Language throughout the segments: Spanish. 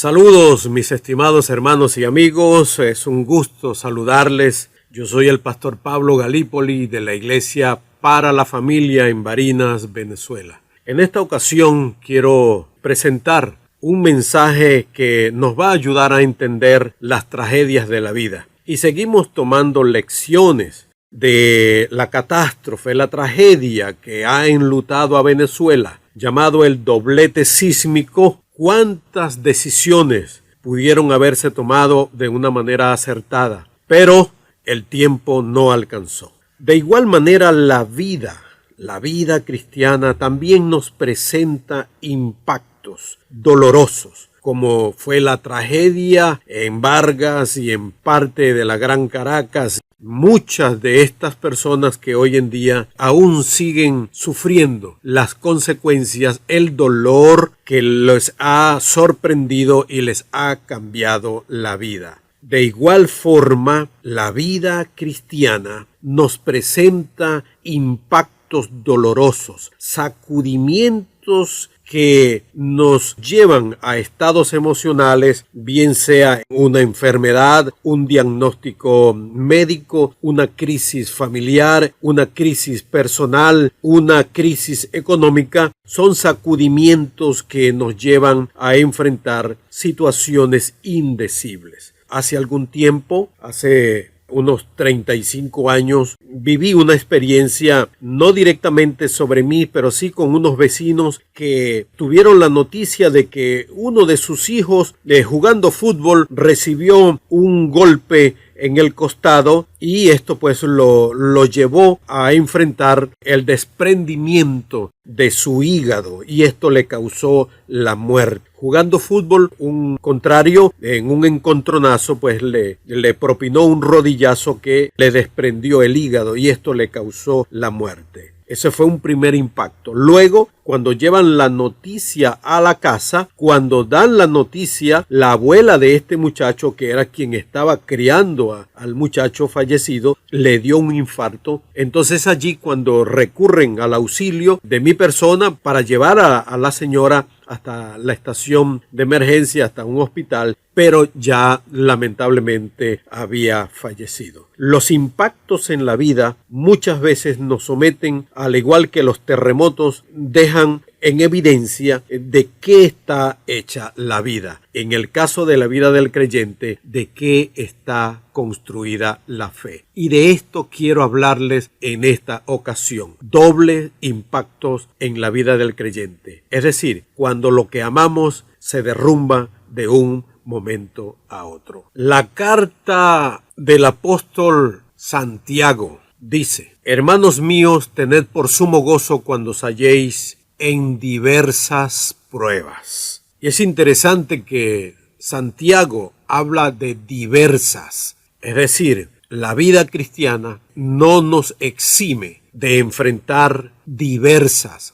Saludos mis estimados hermanos y amigos, es un gusto saludarles. Yo soy el pastor Pablo Galípoli de la Iglesia para la Familia en Barinas, Venezuela. En esta ocasión quiero presentar un mensaje que nos va a ayudar a entender las tragedias de la vida. Y seguimos tomando lecciones de la catástrofe, la tragedia que ha enlutado a Venezuela, llamado el doblete sísmico. ¿Cuántas decisiones pudieron haberse tomado de una manera acertada? Pero el tiempo no alcanzó. De igual manera, la vida cristiana también nos presenta impactos dolorosos, como fue la tragedia en Vargas y en parte de la Gran Caracas. Muchas de estas personas que hoy en día aún siguen sufriendo las consecuencias, el dolor que les ha sorprendido y les ha cambiado la vida. De igual forma, la vida cristiana nos presenta impactos dolorosos, sacudimientos que nos llevan a estados emocionales, bien sea una enfermedad, un diagnóstico médico, una crisis familiar, una crisis personal, una crisis económica. Son sacudimientos que nos llevan a enfrentar situaciones indecibles. Hace algún tiempo, hace unos 35 años, viví una experiencia no directamente sobre mí, pero sí con unos vecinos que tuvieron la noticia de que uno de sus hijos, jugando fútbol, recibió un golpe en el costado y esto pues lo llevó a enfrentar el desprendimiento de su hígado y esto le causó la muerte. Jugando fútbol, un contrario, en un encontronazo, pues le propinó un rodillazo que le desprendió el hígado y esto le causó la muerte. Ese fue un primer impacto. Luego, cuando llevan la noticia a la casa, cuando dan la noticia, la abuela de este muchacho, que era quien estaba criando al muchacho fallecido, le dio un infarto. Entonces allí, cuando recurren al auxilio de mi persona para llevar a la señora hasta la estación de emergencia, hasta un hospital, pero ya lamentablemente había fallecido. Los impactos en la vida muchas veces nos someten, al igual que los terremotos, dejan en evidencia de qué está hecha la vida. En el caso de la vida del creyente, de qué está construida la fe. Y de esto quiero hablarles en esta ocasión. Dobles impactos en la vida del creyente. Es decir, cuando lo que amamos se derrumba de un momento a otro. La carta del apóstol Santiago dice: hermanos míos, tened por sumo gozo cuando os halléis en diversas pruebas. Y es interesante que Santiago habla de diversas, es decir, la vida cristiana no nos exime de enfrentar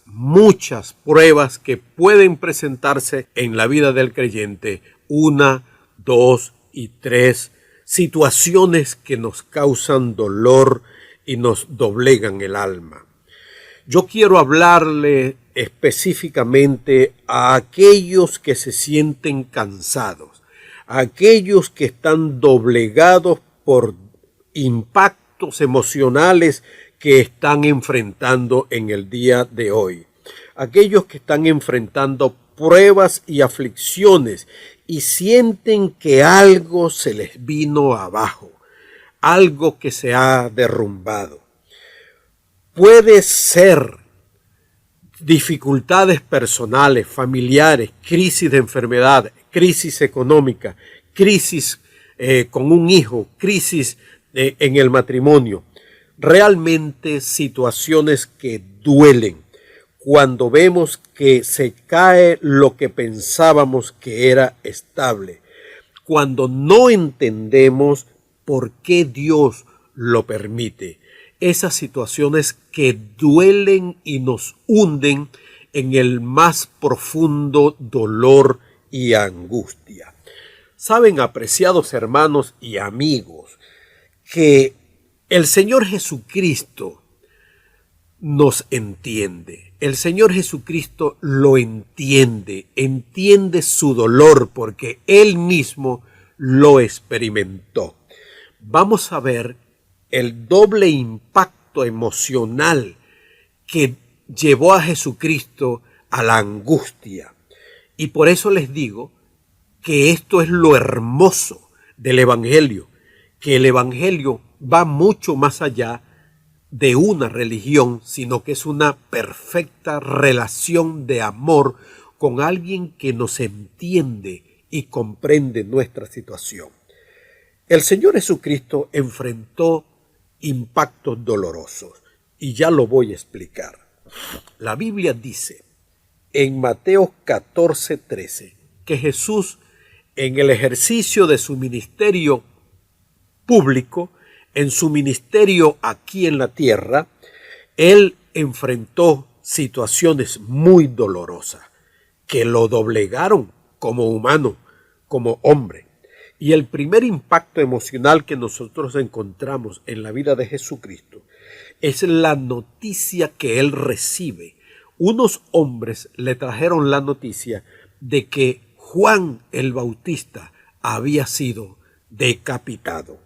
muchas pruebas que pueden presentarse en la vida del creyente, 1, 2 y 3 situaciones que nos causan dolor y nos doblegan el alma. Yo quiero hablarle específicamente a aquellos que se sienten cansados, a aquellos que están doblegados por impactos emocionales que están enfrentando en el día de hoy, aquellos que están enfrentando pruebas y aflicciones y sienten que algo se les vino abajo, algo que se ha derrumbado. Puede ser dificultades personales, familiares, crisis de enfermedad, crisis económica, crisis con un hijo, crisis en el matrimonio. Realmente situaciones que duelen cuando vemos que se cae lo que pensábamos que era estable, cuando no entendemos por qué Dios lo permite. Esas situaciones que duelen y nos hunden en el más profundo dolor y angustia. Saben, apreciados hermanos y amigos, que el Señor Jesucristo nos entiende. El Señor Jesucristo lo entiende su dolor porque Él mismo lo experimentó. Vamos a ver el doble impacto emocional que llevó a Jesucristo a la angustia. Y por eso les digo que esto es lo hermoso del Evangelio, que el Evangelio va mucho más allá de una religión, sino que es una perfecta relación de amor con alguien que nos entiende y comprende nuestra situación. El Señor Jesucristo enfrentó impactos dolorosos y ya lo voy a explicar. La Biblia dice en Mateo 14:13 que Jesús, en el ejercicio de su ministerio público, en su ministerio aquí en la tierra, Él enfrentó situaciones muy dolorosas que lo doblegaron como humano, como hombre. Y el primer impacto emocional que nosotros encontramos en la vida de Jesucristo es la noticia que Él recibe. Unos hombres le trajeron la noticia de que Juan el Bautista había sido decapitado.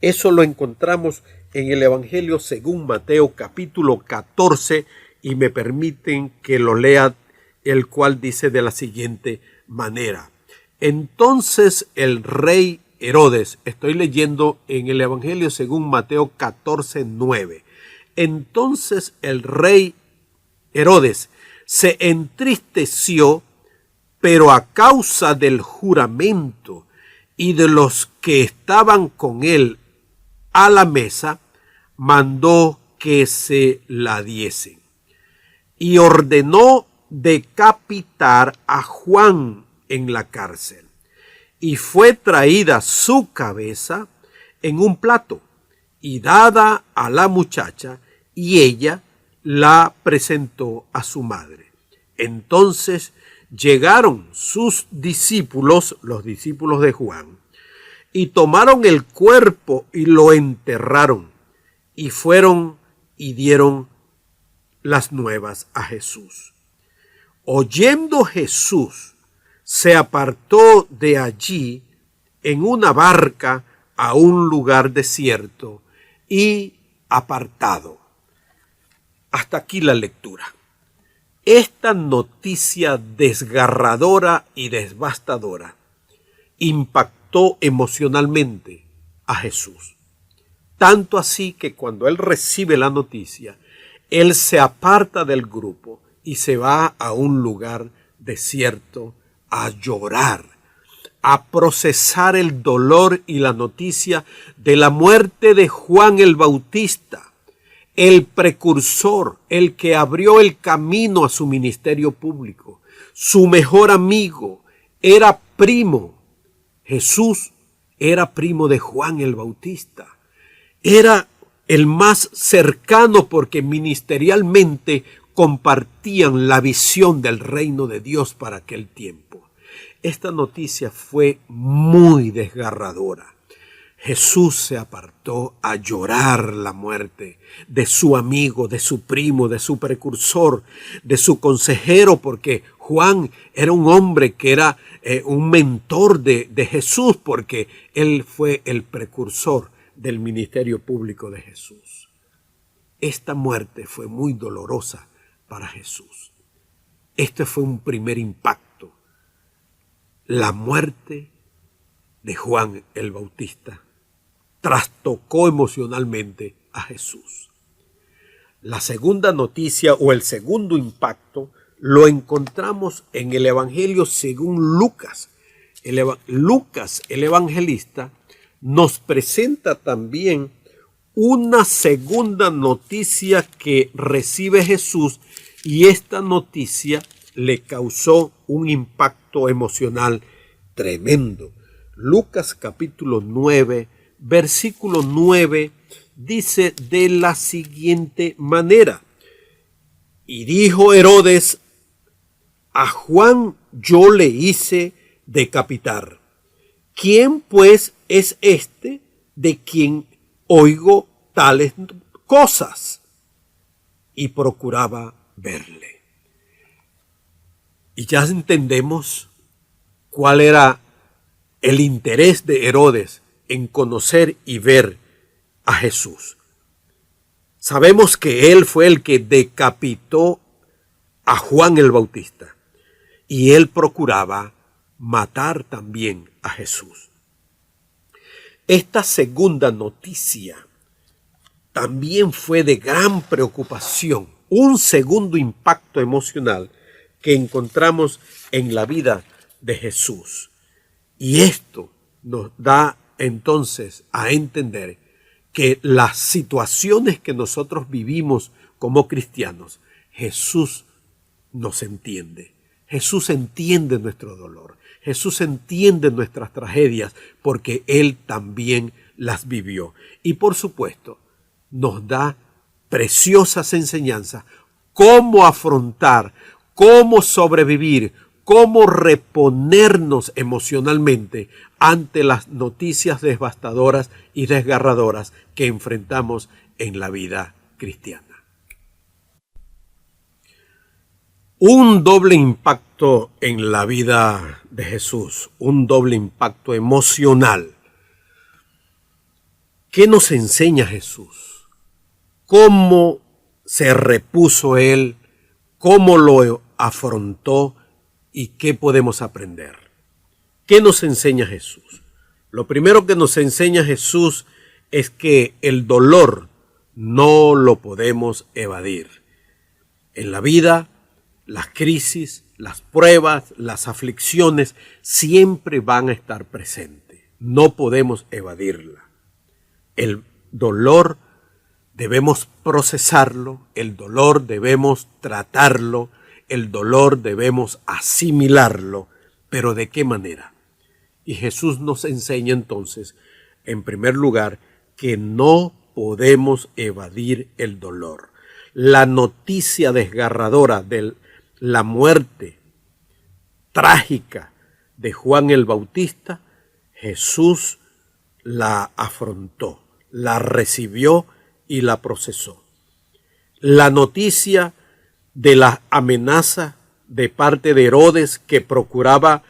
Eso lo encontramos en el Evangelio según Mateo capítulo 14 y me permiten que lo lea, el cual dice de la siguiente manera. Entonces el rey Herodes, estoy leyendo en el Evangelio según Mateo 14:9. Entonces el rey Herodes se entristeció, pero a causa del juramento y de los que estaban con él a la mesa, mandó que se la diesen y ordenó decapitar a Juan en la cárcel. Y fue traída su cabeza en un plato y dada a la muchacha, y ella la presentó a su madre. Entonces llegaron sus discípulos, los discípulos de Juan, y tomaron el cuerpo y lo enterraron, y fueron y dieron las nuevas a Jesús. Oyendo Jesús, se apartó de allí en una barca a un lugar desierto y apartado. Hasta aquí la lectura. Esta noticia desgarradora y devastadora impactó emocionalmente a Jesús. Tanto así que cuando él recibe la noticia, él se aparta del grupo y se va a un lugar desierto a llorar, a procesar el dolor y la noticia de la muerte de Juan el Bautista, el precursor, el que abrió el camino a su ministerio público, su mejor amigo, era primo. Jesús era primo de Juan el Bautista. Era el más cercano porque ministerialmente compartían la visión del reino de Dios para aquel tiempo. Esta noticia fue muy desgarradora. Jesús se apartó a llorar la muerte de su amigo, de su primo, de su precursor, de su consejero, porque Juan era un hombre que era un mentor de Jesús, porque él fue el precursor del ministerio público de Jesús. Esta muerte fue muy dolorosa para Jesús. Este fue un primer impacto. La muerte de Juan el Bautista trastocó emocionalmente a Jesús. La segunda noticia o el segundo impacto lo encontramos en el Evangelio según Lucas. Lucas, el evangelista, nos presenta también una segunda noticia que recibe Jesús, y esta noticia le causó un impacto emocional tremendo. Lucas capítulo 9, versículo 9 dice de la siguiente manera: y dijo Herodes, a Juan yo le hice decapitar. ¿Quién pues es este de quien oigo tales cosas? Y procuraba verle. Y ya entendemos cuál era el interés de Herodes en conocer y ver a Jesús. Sabemos que él fue el que decapitó a Juan el Bautista y él procuraba matar también a Jesús. Esta segunda noticia también fue de gran preocupación, un segundo impacto emocional que encontramos en la vida de Jesús. Y esto nos da entonces a entender que las situaciones que nosotros vivimos como cristianos, Jesús nos entiende. Jesús entiende nuestro dolor. Jesús entiende nuestras tragedias porque Él también las vivió. Y por supuesto, nos da preciosas enseñanzas, cómo afrontar, cómo sobrevivir, cómo reponernos emocionalmente ante las noticias devastadoras y desgarradoras que enfrentamos en la vida cristiana. Un doble impacto en la vida de Jesús, un doble impacto emocional. ¿Qué nos enseña Jesús? ¿Cómo se repuso Él? ¿Cómo lo afrontó? ¿Y qué podemos aprender? ¿Qué nos enseña Jesús? Lo primero que nos enseña Jesús es que el dolor no lo podemos evadir. En la vida, las crisis, las pruebas, las aflicciones siempre van a estar presentes. No podemos evadirla. El dolor debemos procesarlo, el dolor debemos tratarlo, el dolor debemos asimilarlo, pero ¿de qué manera? Y Jesús nos enseña entonces, en primer lugar, que no podemos evadir el dolor. La noticia desgarradora de la muerte trágica de Juan el Bautista, Jesús la afrontó, la recibió y la procesó. La noticia de la amenaza de parte de Herodes, que procuraba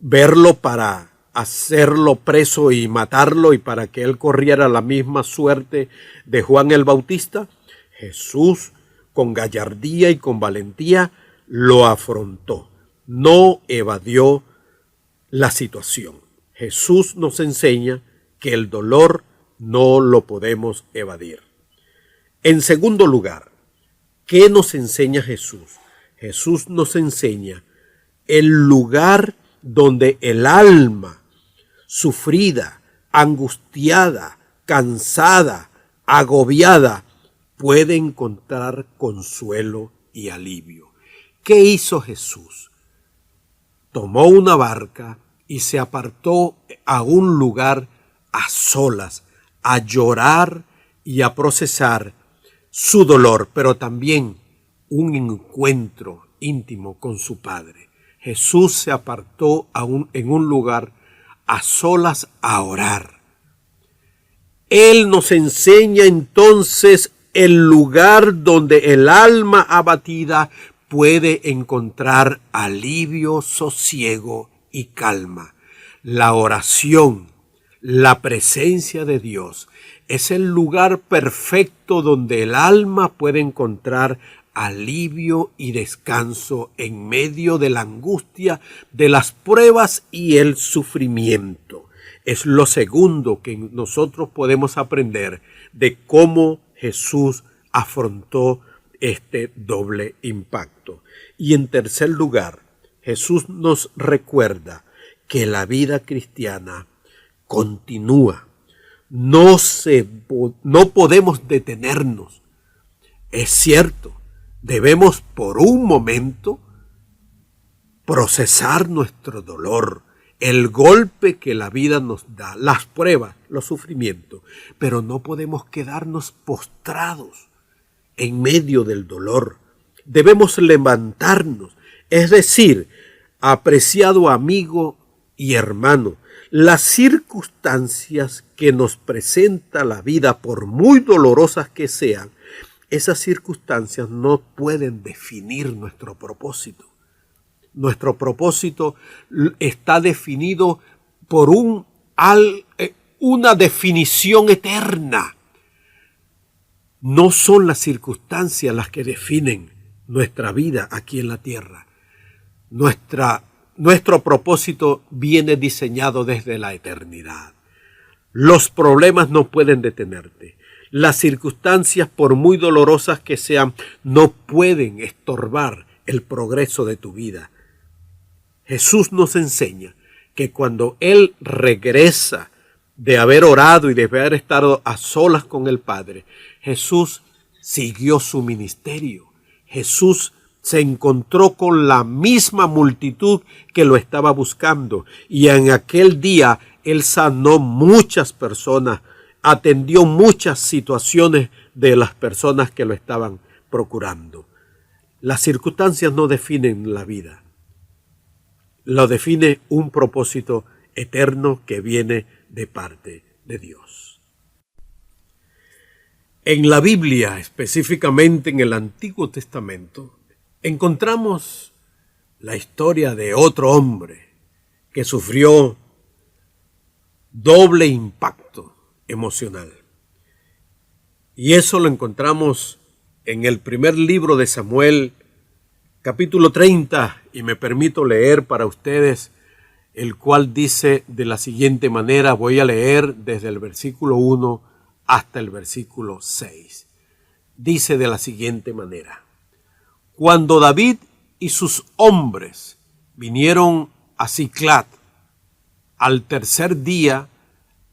verlo para hacerlo preso y matarlo y para que él corriera la misma suerte de Juan el Bautista, Jesús con gallardía y con valentía lo afrontó, no evadió la situación. Jesús nos enseña que el dolor no lo podemos evadir. En segundo lugar, ¿qué nos enseña Jesús? Jesús nos enseña el lugar donde el alma sufrida, angustiada, cansada, agobiada, puede encontrar consuelo y alivio. ¿Qué hizo Jesús? Tomó una barca y se apartó a un lugar a solas, a llorar y a procesar su dolor, pero también un encuentro íntimo con su Padre. Jesús se apartó en un lugar a solas a orar. Él nos enseña entonces el lugar donde el alma abatida puede encontrar alivio, sosiego y calma. La oración, la presencia de Dios, es el lugar perfecto donde el alma puede encontrar alivio y descanso en medio de la angustia, de las pruebas y el sufrimiento. Es lo segundo que nosotros podemos aprender de cómo Jesús afrontó este doble impacto. Y en tercer lugar, Jesús nos recuerda que la vida cristiana continúa. No podemos detenernos. Es cierto, debemos por un momento procesar nuestro dolor, el golpe que la vida nos da, las pruebas, los sufrimientos, pero no podemos quedarnos postrados en medio del dolor. Debemos levantarnos, es decir, apreciado amigo y hermano, las circunstancias que nos presenta la vida, por muy dolorosas que sean, esas circunstancias no pueden definir nuestro propósito. Nuestro propósito está definido por una definición eterna. No son las circunstancias las que definen nuestra vida aquí en la tierra. Nuestro propósito viene diseñado desde la eternidad. Los problemas no pueden detenerte. Las circunstancias, por muy dolorosas que sean, no pueden estorbar el progreso de tu vida. Jesús nos enseña que cuando Él regresa de haber orado y de haber estado a solas con el Padre, Jesús siguió su ministerio. Jesús se encontró con la misma multitud que lo estaba buscando, y en aquel día Él sanó muchas personas, atendió muchas situaciones de las personas que lo estaban procurando. Las circunstancias no definen la vida. Lo define un propósito eterno que viene de parte de Dios. En la Biblia, específicamente en el Antiguo Testamento, encontramos la historia de otro hombre que sufrió doble impacto emocional. Y eso lo encontramos en el primer libro de Samuel, capítulo 30, y me permito leer para ustedes, el cual dice de la siguiente manera. Voy a leer desde el versículo 1 hasta el versículo 6. Dice de la siguiente manera: Cuando David y sus hombres vinieron a Siclag, al tercer día,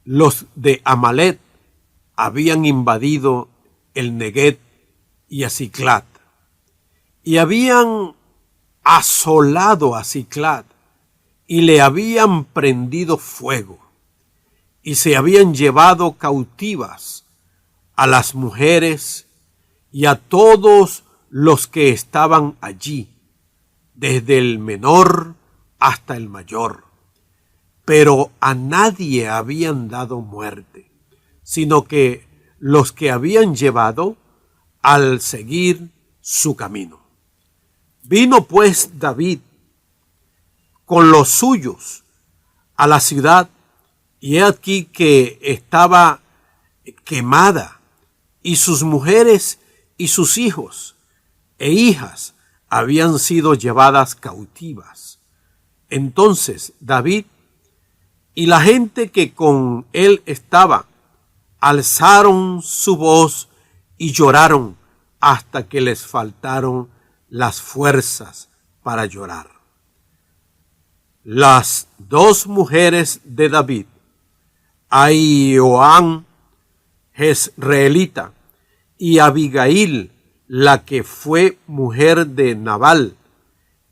los de Amalec habían invadido el Neguev y a Siclag, y habían asolado a Siclag, y le habían prendido fuego, y se habían llevado cautivas a las mujeres y a todos los que estaban allí, desde el menor hasta el mayor. Pero a nadie habían dado muerte, sino que los que habían llevado al seguir su camino. Vino pues David con los suyos a la ciudad, y he aquí que estaba quemada, y sus mujeres y sus hijos e hijas habían sido llevadas cautivas. Entonces David y la gente que con él estaba alzaron su voz y lloraron hasta que les faltaron las fuerzas para llorar. Las dos mujeres de David, Ahinoam, jezreelita, y Abigail, la que fue mujer de Nabal,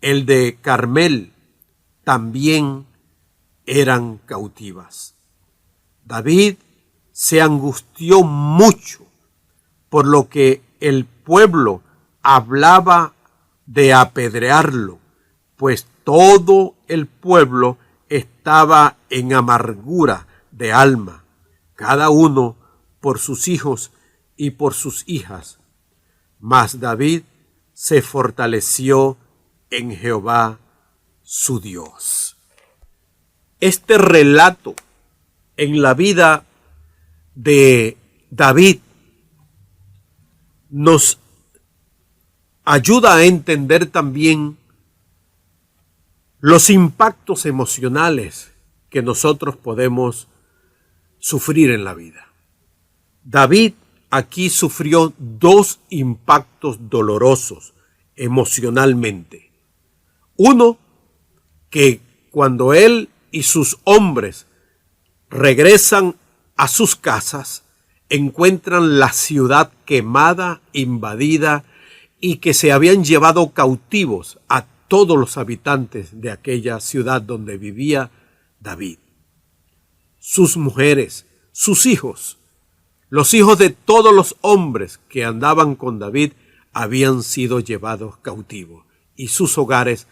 el de Carmel, también eran cautivas. David se angustió mucho por lo que el pueblo hablaba de apedrearlo, pues todo el pueblo estaba en amargura de alma, cada uno por sus hijos y por sus hijas. Mas David se fortaleció en Jehová su Dios. Este relato en la vida de David nos ayuda a entender también los impactos emocionales que nosotros podemos sufrir en la vida. David aquí sufrió dos impactos dolorosos emocionalmente. Uno, que cuando él y sus hombres regresan a sus casas, encuentran la ciudad quemada, invadida, y que se habían llevado cautivos a todos los habitantes de aquella ciudad donde vivía David. Sus mujeres, sus hijos, los hijos de todos los hombres que andaban con David habían sido llevados cautivos, y sus hogares,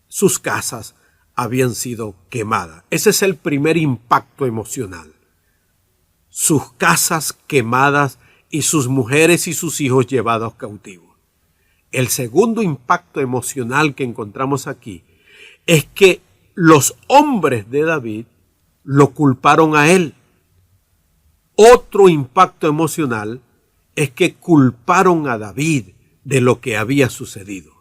sus casas habían sido quemadas. Ese es el primer impacto emocional. Sus casas quemadas y sus mujeres y sus hijos llevados cautivos. El segundo impacto emocional que encontramos aquí es que los hombres de David lo culparon a él. Otro impacto emocional es que culparon a David de lo que había sucedido.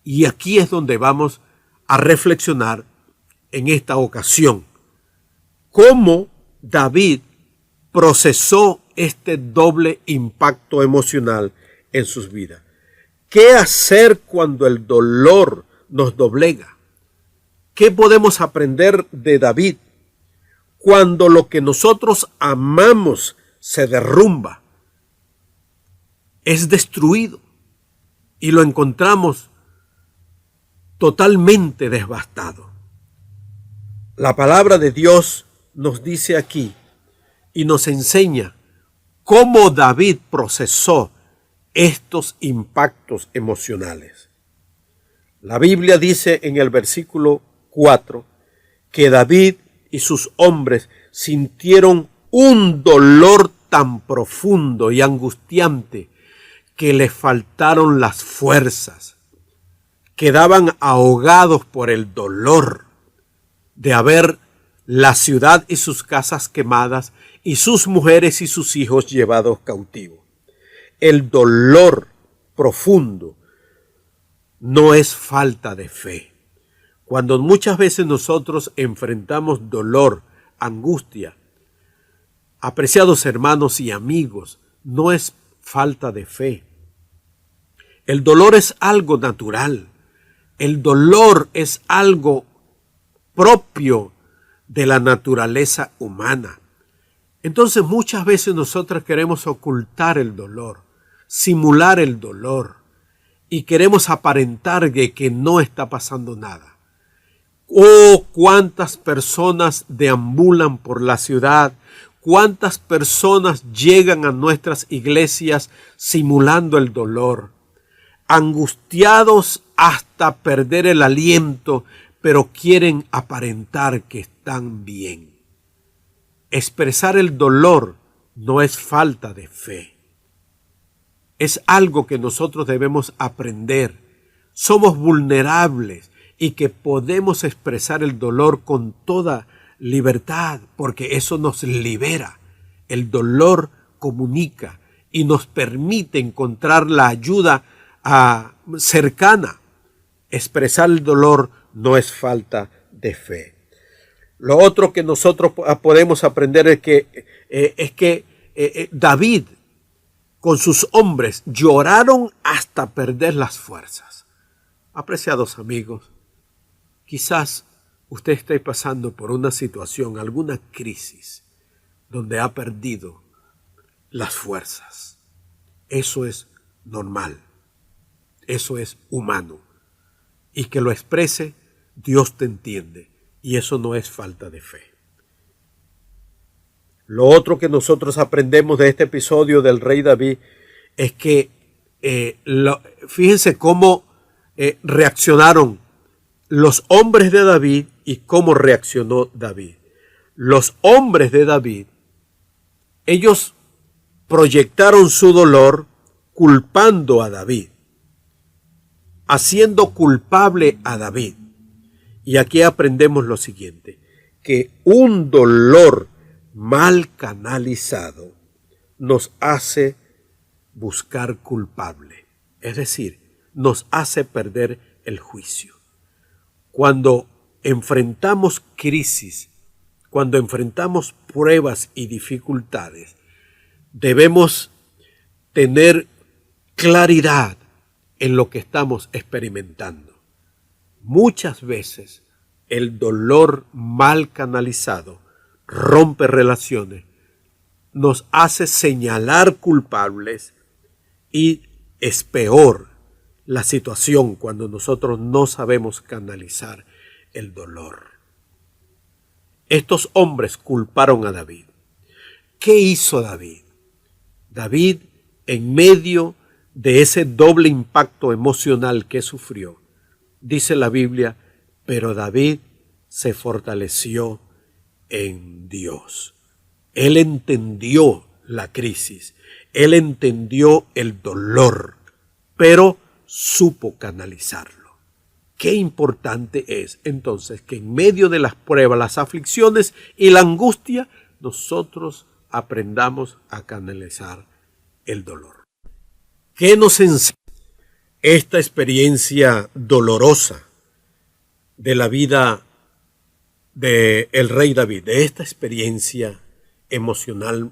Y aquí es donde vamos a reflexionar en esta ocasión. ¿Cómo David procesó este doble impacto emocional en sus vidas? ¿Qué hacer cuando el dolor nos doblega? ¿Qué podemos aprender de David cuando lo que nosotros amamos se derrumba, es destruido y lo encontramos totalmente devastado? La palabra de Dios nos dice aquí y nos enseña cómo David procesó estos impactos emocionales. La Biblia dice en el versículo 4 que David y sus hombres sintieron un dolor tan profundo y angustiante que les faltaron las fuerzas. Quedaban ahogados por el dolor de haber la ciudad y sus casas quemadas y sus mujeres y sus hijos llevados cautivos. El dolor profundo no es falta de fe. Cuando muchas veces nosotros enfrentamos dolor, angustia, apreciados hermanos y amigos, no es falta de fe. El dolor es algo natural. El dolor es algo propio de la naturaleza humana. Entonces muchas veces nosotros queremos ocultar el dolor, simular el dolor y queremos aparentar que no está pasando nada. Oh, cuántas personas deambulan por la ciudad, cuántas personas llegan a nuestras iglesias simulando el dolor, angustiados hasta perder el aliento, pero quieren aparentar que están bien. Expresar el dolor no es falta de fe. Es algo que nosotros debemos aprender. Somos vulnerables y que podemos expresar el dolor con toda libertad, porque eso nos libera. El dolor comunica y nos permite encontrar la ayuda cercana. Expresar el dolor no es falta de fe. Lo otro que nosotros podemos aprender es que David con sus hombres lloraron hasta perder las fuerzas. Apreciados amigos, quizás usted esté pasando por una situación, alguna crisis, donde ha perdido las fuerzas. Eso es normal, eso es humano. Y que lo exprese, Dios te entiende, y eso no es falta de fe. Lo otro que nosotros aprendemos de este episodio del rey David es que fíjense cómo reaccionaron los hombres de David y cómo reaccionó David. Los hombres de David, ellos proyectaron su dolor culpando a David, haciendo culpable a David. Y aquí aprendemos lo siguiente, que un dolor mal canalizado nos hace buscar culpable, es decir, nos hace perder el juicio. Cuando enfrentamos crisis, cuando enfrentamos pruebas y dificultades, debemos tener claridad en lo que estamos experimentando. Muchas veces el dolor mal canalizado rompe relaciones, nos hace señalar culpables y es peor la situación cuando nosotros no sabemos canalizar el dolor. Estos hombres culparon a David. ¿Qué hizo David? David, en medio de ese doble impacto emocional que sufrió, dice la Biblia, pero David se fortaleció en Dios. Él entendió la crisis, él entendió el dolor, pero supo canalizarlo. Qué importante es entonces que en medio de las pruebas, las aflicciones y la angustia, nosotros aprendamos a canalizar el dolor. ¿Qué nos enseña esta experiencia dolorosa de la vida del rey David, de esta experiencia emocional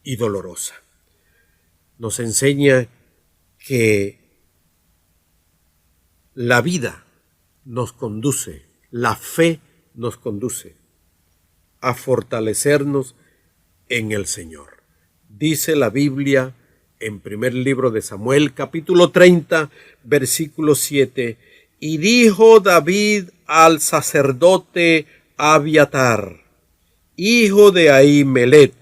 y dolorosa? Nos enseña que la vida nos conduce, la fe nos conduce a fortalecernos en el Señor. Dice la Biblia en primer libro de Samuel, capítulo 30, versículo 7, y dijo David al sacerdote Abiatar, hijo de Ahimelech,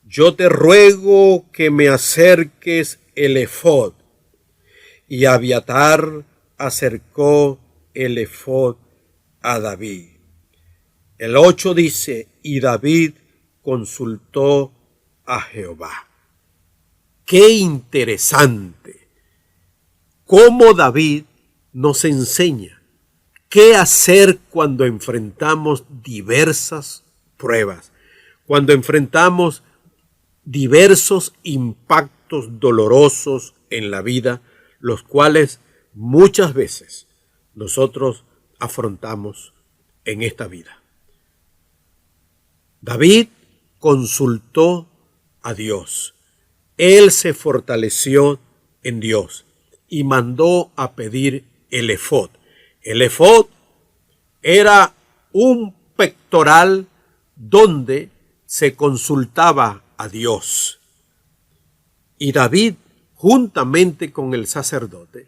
yo te ruego que me acerques el efod. Y Abiatar acercó el efod a David. El 8 dice, y David consultó a Jehová. Qué interesante cómo David nos enseña qué hacer cuando enfrentamos diversas pruebas, cuando enfrentamos diversos impactos dolorosos en la vida, los cuales muchas veces nosotros afrontamos en esta vida. David consultó a Dios. Él se fortaleció en Dios y mandó a pedir el efod. El efod era un pectoral donde se consultaba a Dios. Y David, juntamente con el sacerdote,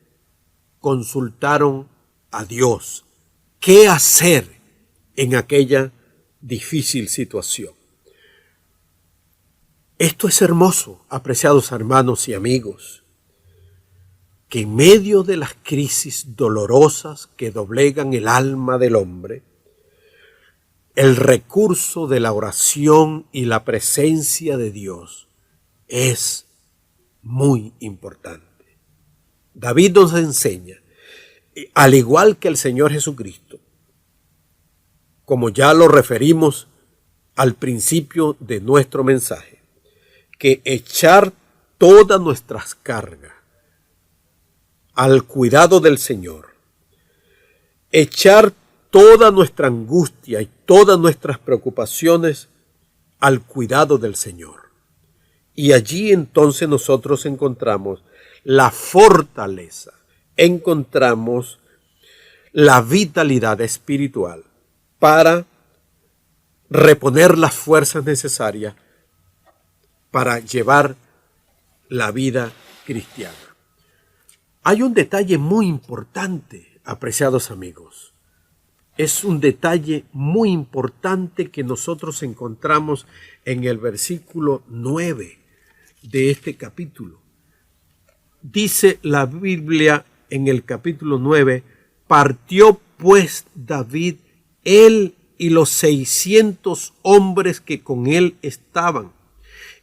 consultaron a Dios qué hacer en aquella difícil situación. Esto es hermoso, apreciados hermanos y amigos, que en medio de las crisis dolorosas que doblegan el alma del hombre, el recurso de la oración y la presencia de Dios es muy importante. David nos enseña, al igual que el Señor Jesucristo, como ya lo referimos al principio de nuestro mensaje, que echar todas nuestras cargas al cuidado del Señor, echar toda nuestra angustia y todas nuestras preocupaciones al cuidado del Señor. Y allí entonces nosotros encontramos la fortaleza, encontramos la vitalidad espiritual para reponer las fuerzas necesarias para llevar la vida cristiana. Hay un detalle muy importante, apreciados amigos. Es un detalle muy importante que nosotros encontramos en el versículo 9 de este capítulo. Dice la Biblia en el capítulo 9, partió pues David, él y los 600 hombres que con él estaban,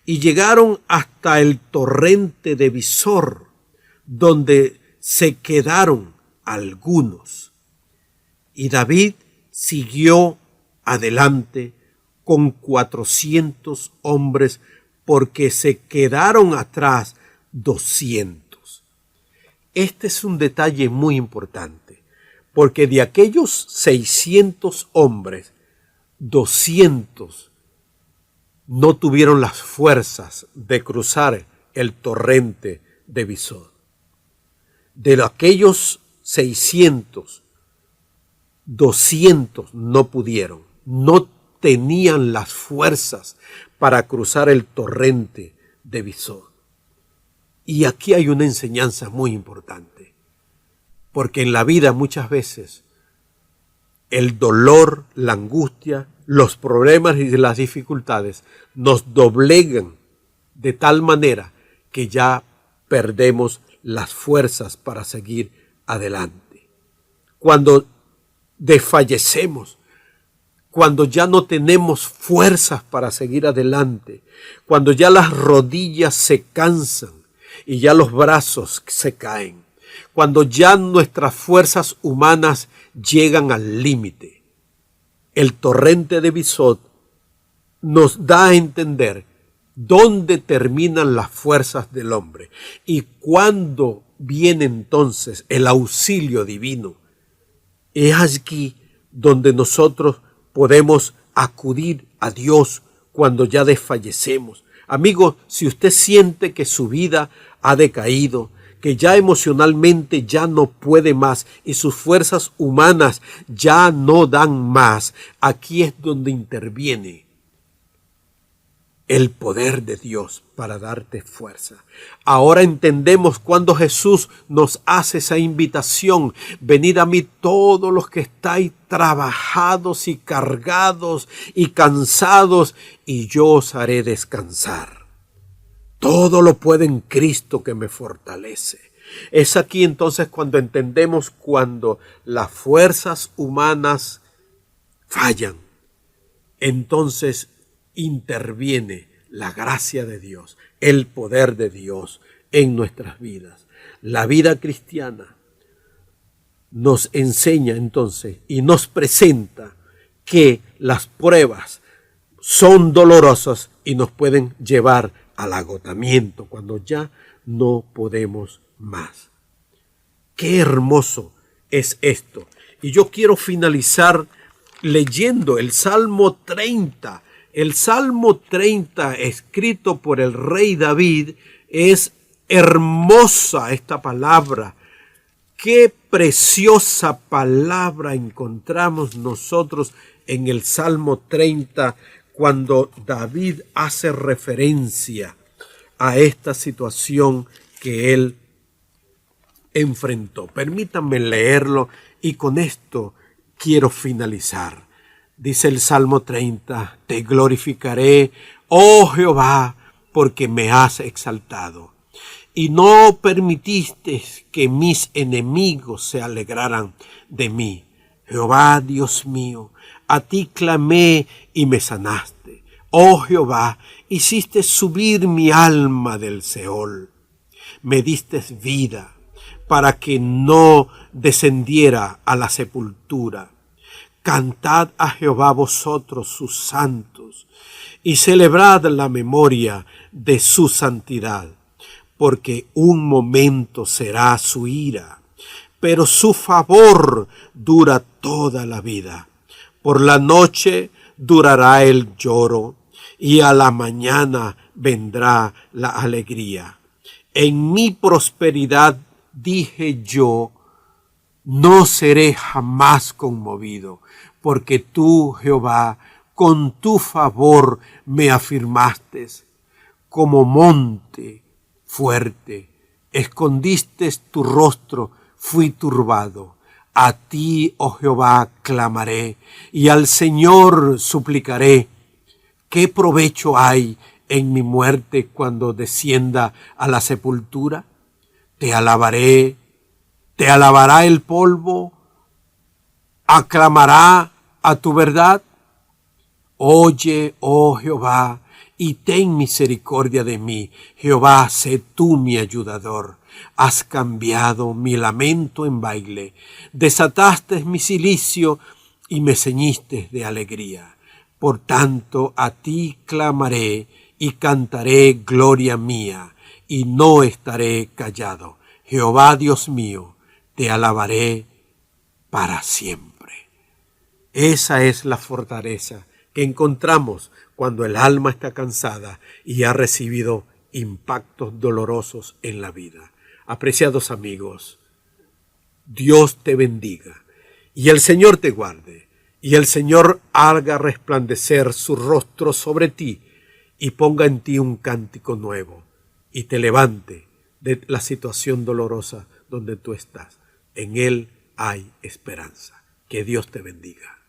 y llegaron hasta el torrente de Besor, donde se quedaron algunos. Y David siguió adelante con 400 hombres, porque se quedaron atrás 200. Este es un detalle muy importante, porque de aquellos 600 hombres, 200 no tuvieron las fuerzas de cruzar el torrente de Besor. De aquellos 600, 200 no pudieron, no tenían las fuerzas para cruzar el torrente de Besor. Y aquí hay una enseñanza muy importante, porque en la vida muchas veces el dolor, la angustia, los problemas y las dificultades nos doblegan de tal manera que ya perdemos las fuerzas para seguir adelante. Cuando desfallecemos, cuando ya no tenemos fuerzas para seguir adelante, cuando ya las rodillas se cansan y ya los brazos se caen, cuando ya nuestras fuerzas humanas llegan al límite. El torrente de Besod nos da a entender dónde terminan las fuerzas del hombre y cuándo viene entonces el auxilio divino. Es aquí donde nosotros podemos acudir a Dios cuando ya desfallecemos. Amigo, si usted siente que su vida ha decaído, que ya emocionalmente ya no puede más y sus fuerzas humanas ya no dan más, aquí es donde interviene el poder de Dios para darte fuerza. Ahora entendemos cuando Jesús nos hace esa invitación: venid a mí todos los que estáis trabajados y cargados y cansados, y yo os haré descansar. Todo lo puedo en Cristo que me fortalece. Es aquí entonces cuando entendemos cuando las fuerzas humanas fallan. Entonces interviene la gracia de Dios, el poder de Dios en nuestras vidas. La vida cristiana nos enseña entonces y nos presenta que las pruebas son dolorosas y nos pueden llevar al agotamiento cuando ya no podemos más. Qué hermoso es esto. Y yo quiero finalizar leyendo el Salmo 30. El Salmo 30, escrito por el rey David, es hermosa esta palabra. Qué preciosa palabra encontramos nosotros en el Salmo 30 cuando David hace referencia a esta situación que él enfrentó. Permítanme leerlo y con esto quiero finalizar. Dice el Salmo 30, te glorificaré, oh Jehová, porque me has exaltado, y no permitiste que mis enemigos se alegraran de mí. Jehová, Dios mío, a ti clamé y me sanaste. Oh Jehová, hiciste subir mi alma del Seol. Me diste vida para que no descendiera a la sepultura. Cantad a Jehová vosotros sus santos, y celebrad la memoria de su santidad, porque un momento será su ira, pero su favor dura toda la vida. Por la noche durará el lloro, y a la mañana vendrá la alegría. En mi prosperidad dije yo, no seré jamás conmovido, porque tú, Jehová, con tu favor me afirmaste. Como monte fuerte, escondiste tu rostro, fui turbado. A ti, oh Jehová, clamaré, y al Señor suplicaré. ¿Qué provecho hay en mi muerte cuando descienda a la sepultura? Te alabaré. ¿Te alabará el polvo? ¿Aclamará a tu verdad? Oye, oh Jehová, y ten misericordia de mí. Jehová, sé tú mi ayudador. Has cambiado mi lamento en baile. Desataste mi cilicio y me ceñiste de alegría. Por tanto, a ti clamaré y cantaré gloria mía, y no estaré callado. Jehová, Dios mío, te alabaré para siempre. Esa es la fortaleza que encontramos cuando el alma está cansada y ha recibido impactos dolorosos en la vida. Apreciados amigos, Dios te bendiga y el Señor te guarde y el Señor haga resplandecer su rostro sobre ti y ponga en ti un cántico nuevo y te levante de la situación dolorosa donde tú estás. En Él hay esperanza. Que Dios te bendiga.